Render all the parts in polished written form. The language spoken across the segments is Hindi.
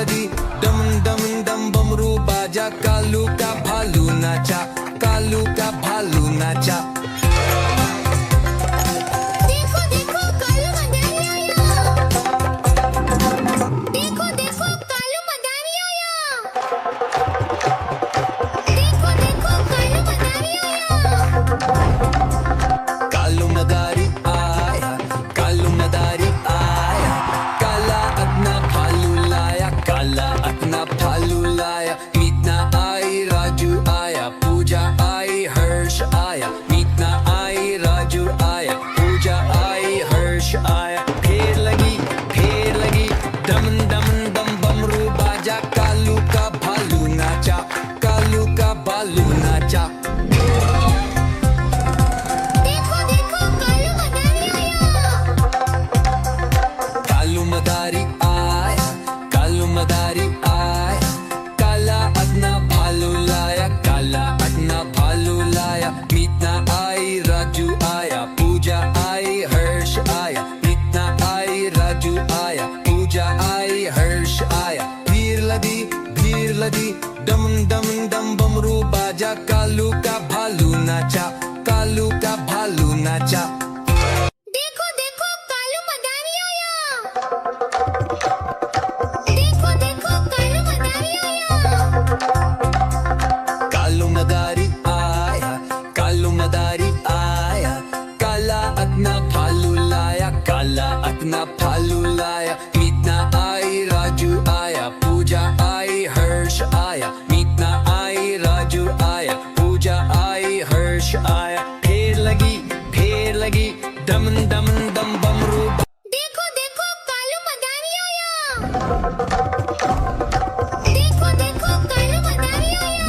लदी डम डम डम बमरू बाजा, कालू का भालू नाचा, कालू का भालू नाचा। देखो देखो कालू मदारी आया, देखो देखो कालू मदारी आया, देखो देखो कालू मदारी आया। कालू मदारी आया, कालू मदारी आया, काला अपना भालू लाया, काला अपना भालू लाया। मीतना आई राजू आया, पूजा आई हर्ष आया, मीतना आई राजू आया, पूजा आई हर्ष आया। फेर लगी डम डम डम बमरू बाजा, कालू का भालू नाचा, कालू का भालू नाचा। देखो देखो कालू मदारी आया, कालू मदारी आया, कालू मदारी आया, काला अपना भालू लाया, काला अपना भालू लाया। मीतना आई राजू आया, पूजा आई हर्ष आया, मीतना आई राजू आया, पूजा आई हर्ष आया। भीड़ लदी डम डम डम बमरू बाजा, कालू का भालू नाचा, कालू का भालू नाचा। देखो देखो कालू मदारी आया, देखो देखो कालू मदारी आया। कालू मदारी आया, कालू मदारी आया, काला अपना भालू लाया, काला अपना भालू लाया। मीतना आई राजू आया, पूजा आई हर्ष आया, मीतना आई राजू आया, पूजा आई हर्ष आया। फेर लगी डम डम डम बमरू। देखो देखो कालू मदारी आया, देखो देखो कालू मदारी आया।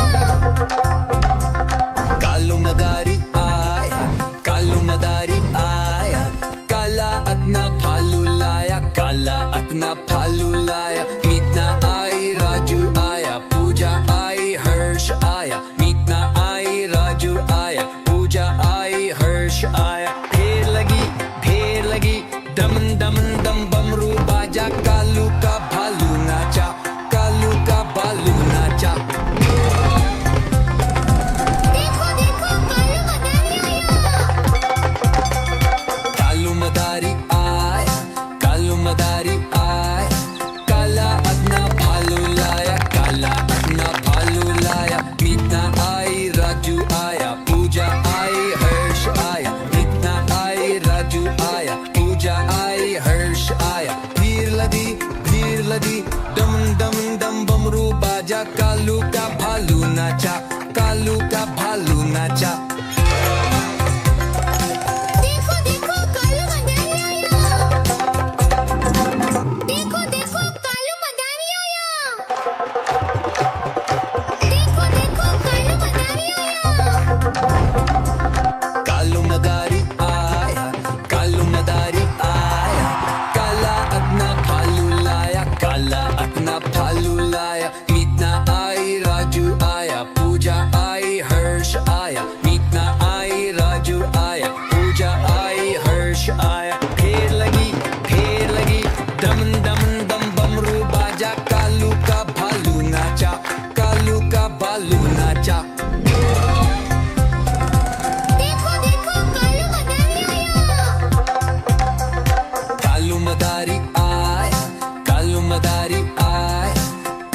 कालू मदारी आया, कालू मदारी आया, काला अपना भालू लाया, काला अपना भालू लाया। मीतना आई राजू आया, पूजा आई हर्ष आया, मीतना आई राजू आया, पूजा आई हर्ष आया। फेर लगी डम डम डम बमरू बाजा, कालू का भालू नाचा, कालू का भालू नाचा। देखो देखो कालू मदारी आया, कालू मदारी आया, कालू मदारी आया, काला अपना भालू लाया, काला अपना भालू लाया। मीतना आई राजू आया, पूजा आई हर्ष आया, मीतना आई राजू आया, पूजा आई हर्ष आया। भीड़ लदी डम डम डम बमरू बाजा, कालू का भालू नाचा, कालू का भालू नाचा। देखो देखो कालू मदारी आया, देखो देखो कालू मदारी आया, देखो देखो कालू मदारी आया। कालू मदारी आया, कालू मदारी आया, काला अपना भालू लाया, काला अपना भालू लाया। मीतना आई राजू आया, पूजा आई हर्ष आया, मीतना आई राजू आया, पूजा आई हर्ष आया। फेर लगी डम डम डम बमरू बाजा, कालू का भालू नाचा, कालू का भालू नाचा। देखो देखो कालू मदारी आया, कालू मदारी आया, कालू मदारी आया,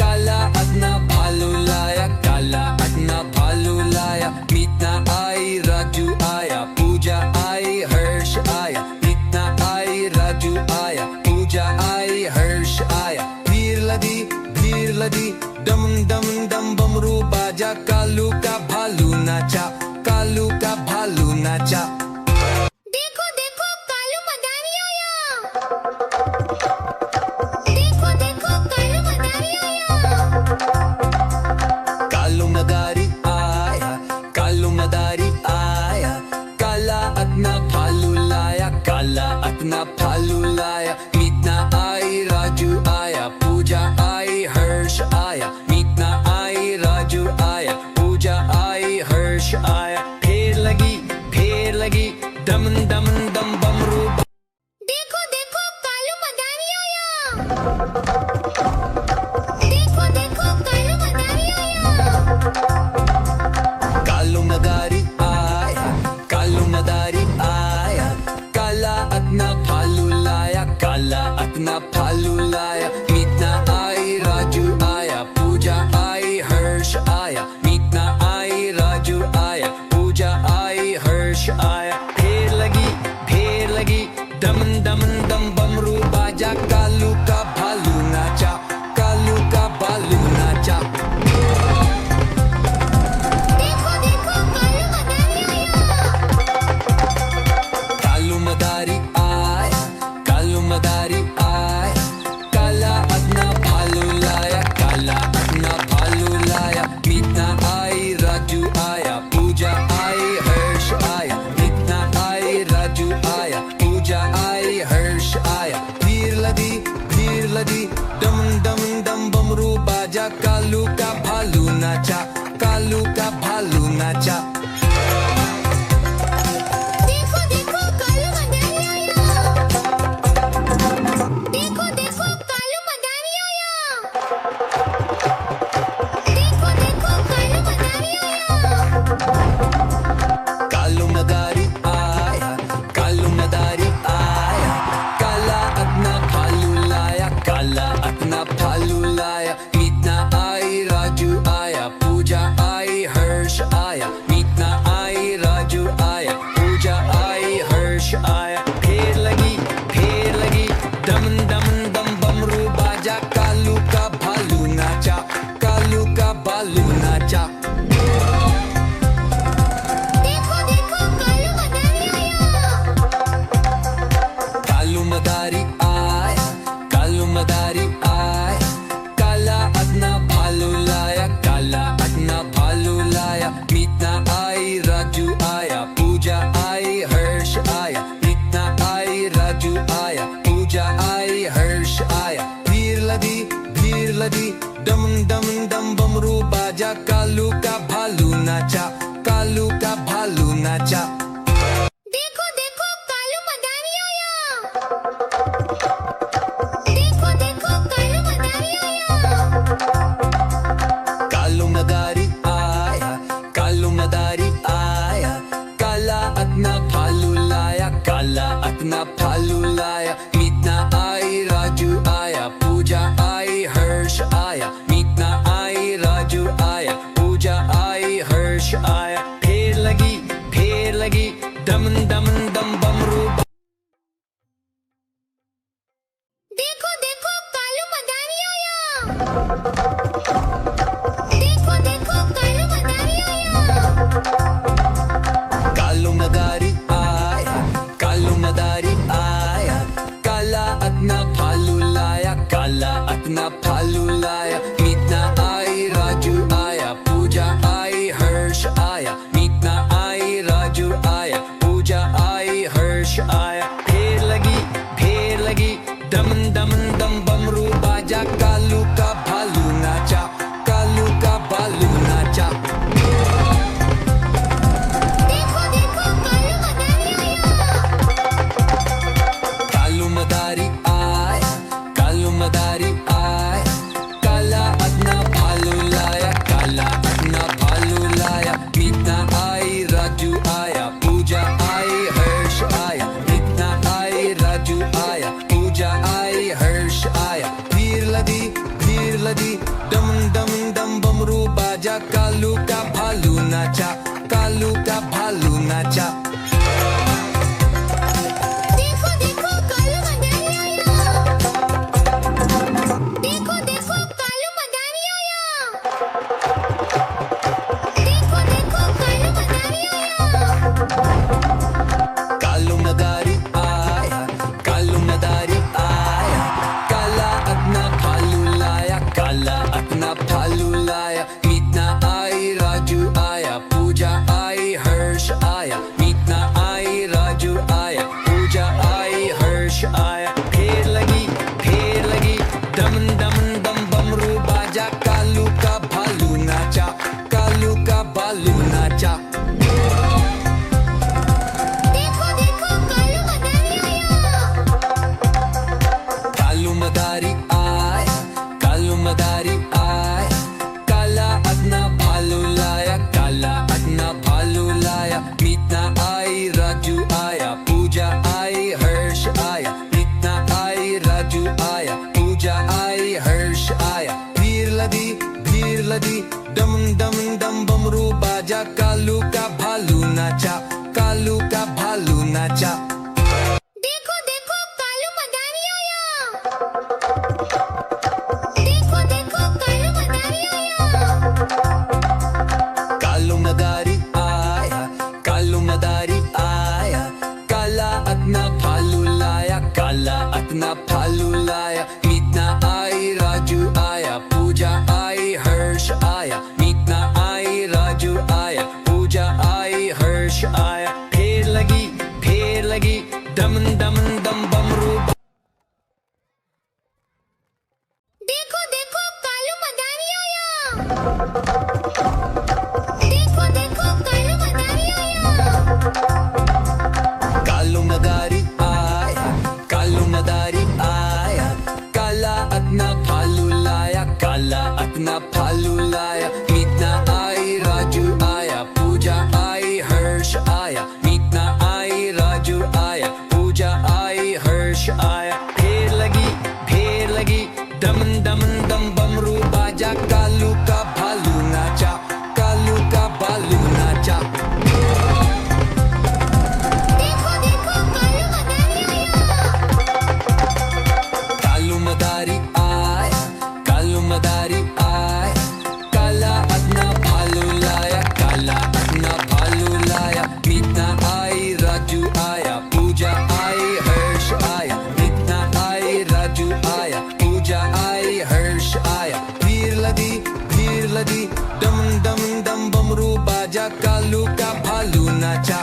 काला अपना भालू लाया, काला अपना भालू लाया। मीतना आई राजू आया, पूजा आई हर्ष आया, मीतना आई राजू आया, पूजा आई हर्ष आया। भीड़ लदी डम डम डम बमरू बाजा, कालू का भालू नाचा, कालू का भालू नाचा। देखो देखो कालू मदारी आया, देखो देखो कालू मदारी आया। कालू मदारी आया, कालू मदारी आया, काला अपना भालू लाया, काला अपना भालू लाया। मीतना आई राजू आया, पूजा आई हर्ष आया, मीतना आई राजू आया, पूजा आई हर्ष आया। फेर लगी डम डम डम बमरू। देखो देखो कालू मदारी आया, at na Palu laaya. Meet na I Raju aya, Pooja I Harsh aya. Meet na I Raju aya, Pooja I Harsh aya. ढेर लगी दमन दमन दम बमरू बाजा. कालू का भालू नाचा, कालू का भालू नाचा. देखो देखो कालू मदारी आया. कालू मदारी आय, कालू मदारी आय. काला अपना भालू लाया, काला अपना भालू लाया. मीतना आई राजू आया, पूजा आई हर्ष आया. मीतना आई राजू आया, पूजा आई हर्ष आया. भीड़ लदी दम दम दम बमरू बाजा. कालू का भालू नाचा, कालू का भालू नाचा. देखो देखो कालू मदारी आया. देखो देखो कालू मदारी आया. देखो देखो कालू मदारी आया. कालू मदारी आया, कालू मदारी आया. काला अपना भालू लाया, काला अपना भालू लाया. मीतना आई राजू आया, पूजा आई हर्ष आया. मीतना आई राजू आया, पूजा आई हर्ष आया. ढेर लगी दमन दमन दम बमरू बाजा. कालू का भालू नाचा, कालू का भालू नाचा. देखो देखो कालू मदारी आया. कालू मदारी आया, कालू मदारी आया. काला अपना भालू लाया, काला अपना भालू लाया. मीतना आई राजू आया, पूजा आई हर्ष आया. मीतना आई राजू आया, पूजा आई हर्ष आया. भीड़ लदी दम दम दम बमरू बाजा. कालू का भालू नाचा, कालू का भालू नाचा. देखो देखो कालू मदारी आया. देखो देखो कालू मदारी आया. कालू मदारी आया, कालू मदारी आया. काला अपना भालू लाया, काला अपना भालू लाया. मीतना आई राजू आया, पूजा आई हर्ष आया. मीतना आई राजू आया, पूजा आई हर्ष आया. ढेर लगी दमन दमन दम बमरू. देखो देखो कालू मदारी आया. देखो देखो कालू मदारी आया. कालू मदारी आया, कालू मदारी आया. काला अपना भालू लाया, काला अपना भालू लाया. मीतना आई राजू आया, पूजा आई हर्ष आया. मीतना आई राजू आया, पूजा आई हर्ष आया. ढेर लगी दमन दमन दम बमरू बाजा. कालू का भालू नाचा, कालू का भालू नाचा. देखो देखो कालू मदारी आया. कालू मदारी आया, कालू मदारी आया. काला अपना भालू लाया, काला अपना भालू लाया. मीतना आई राजू आया, पूजा आई हर्ष आया. मीतना आई राजू आया, पूजा आई हर्ष आया. भीड़ लदी दम दम दम बमरू बाजा. कालू का भालू नाचा, कालू का भालू नाचा. देखो देखो कालू मदारी आया. देखो देखो कालू मदारी आया. देखो देखो कालू मदारी आया. कालू मदारी आया, कालू मदारी आया. काला अपना भालू लाया, काला अपना भालू लाया. मीतना आई राजू आया, पूजा नाचा, कालू का भालू नाचा। देखो देखो कालू मदारी आया। देखो देखो कालू मदारी आया। कालू मदारी आया, कालू मदारी आया, काला अपना भालू लाया, काला अपना भालू लाया। मीतना आई, राजू आया, पूजा आई, हर्ष आया। मीतना आई, राजू आया, पूजा आई, हर्ष आया। फेर लगी, दम दम दम बमरू। देखो देखो कालू मदारी आया। देखो देखो कालू मदारी आया। कालू मदारी आया, कालू मदारी आया, काला अपना भालू लाया, काला अपना भालू लाया। मीतना आई, राजू आया, पूजा आई, हर्ष आया। मीतना आई, राजू आया, पूजा आई, हर्ष आया। फेर लगी, दम दम दम बमरू बाजा। कालू का भालू नाचा, कालू का भालू नाचा। देखो देखो कालू मदारी आया। कालू मदारी आया, कालू मदारी आया, काला अपना भालू लाया, काला अपना भालू लाया। मीतना आई, राजू आया, पूजा आई, हर्ष आया। मीतना आई, राजू आया, पूजा आई, हर्ष आया। भीड़ लगी, दम दम दम बमरू बाजा। कालू का भालू नाचा।